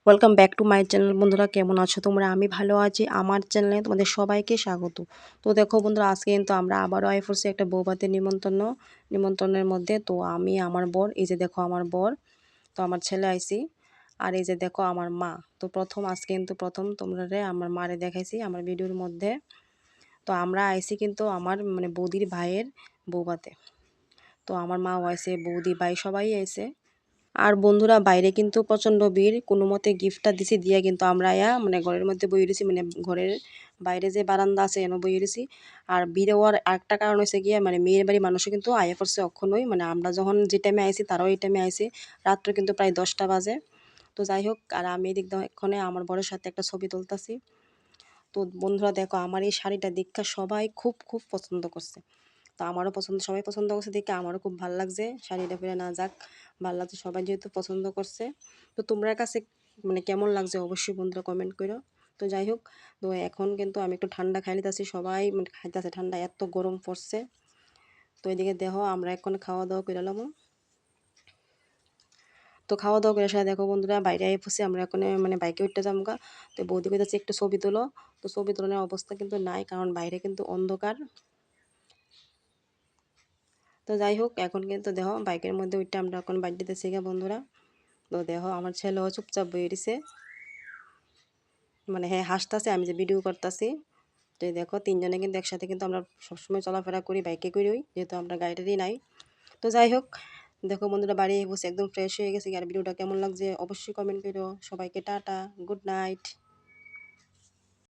Welcome back to my channel. বন্ধুরা কেমন আছো তোমরা? আমি ভালো আছি। আমার চ্যানেলে তোমাদের সবাইকে স্বাগত। তো দেখো বন্ধুরা, আজকে কিন্তু আমরা আবারও আই পড়ছি একটা বউভাতের নিমন্ত্রণের মধ্যে। তো আমি, আমার বর, এই যে দেখো আমার বর, তো আমার ছেলে আইছি, আর এই যে দেখো আমার মা। তো আজকে কিন্তু প্রথম তোমরা আমার মারে দেখাইছি আমার ভিডিওর মধ্যে। তো আমরা আইছি কিন্তু আমার মানে বৌদির ভাইয়ের বউভাতে। তো আমার মাও আইছে, বৌদি ভাই সবাই আইছে। আর বন্ধুরা বাইরে কিন্তু প্রচণ্ড ভিড়, কোনো মতে গিফটটা দিছি দিয়া কিন্তু আমরা মানে ঘরের মধ্যে বই রয়েছি, মানে ঘরের বাইরে যে বারান্দা আছে এনে বই রয়েছি। আর ভিড়ে হওয়ার আরেকটা কারণ হয়েছে গিয়ে মানে মেয়ের বাড়ির মানুষও কিন্তু আয়া পড়ছে অক্ষণই, মানে আমরা যখন যে টাইমে আইছি তারাও এই টাইমে আইছে। রাত্রে কিন্তু প্রায় 10টা বাজে। তো যাই হোক, আর আমি এদিক দিয়ে এক্ষণে আমার বরের সাথে একটা ছবি তুলতাছি। তো বন্ধুরা দেখো, আমার এই শাড়িটা দীক্ষা সবাই খুব খুব পছন্দ করছে। তো আমারও পছন্দ, সবাই পছন্দ করছে দেখে আমারও খুব ভালো লাগছে। শাড়িটা পরে না যাক, ভালো লাগছে, সবাই যেহেতু পছন্দ করছে। তো তোমরা কাছে মানে কেমন লাগছে অবশ্যই বন্ধুরা কমেন্ট করো। তো যাই হোক, তো এখন কিন্তু আমি একটু ঠান্ডা খাই নিতেছি, সবাই মানে খাইতেছে ঠান্ডা, এত গরম পড়ছে। তো এদিকে দেখো আমরা এখন খাওয়া দাওয়া করে এলাম। তো খাওয়া দাওয়া করে সাথে দেখো বন্ধুরা বাইরে আই পড়ছি আমরা এখন, মানে বাইকে উঠতে যামগা। তো বৌদি কইতাছে একটু ছবি তোলো। তো ছবি তোলার অবস্থা কিন্তু নাই, কারণ বাইরে কিন্তু অন্ধকার। তো যাই হোক, এখন কিন্তু দেখো বাইকের মধ্যে উঠতে আমরা এখন বাইক দিতেছি গা বন্ধুরা। তো দেখো আমার ছেলেও চুপচাপ বয়ে দিছে, মানে হ্যাঁ হাসতেছে আমি যে ভিডিও করতেছি। তো এই দেখো তিনজনে কিন্তু একসাথে কিন্তু আমরা সবসময় চলাফেরা করি, বাইকে করি, যেহেতু আমরা গাড়িটারই নাই। তো যাই হোক, দেখো বন্ধুরা বাড়ি বসে একদম ফ্রেশ হয়ে গেছে। আর ভিডিওটা কেমন লাগছে অবশ্যই কমেন্ট করো। সবাইকে টাটা, গুড নাইট।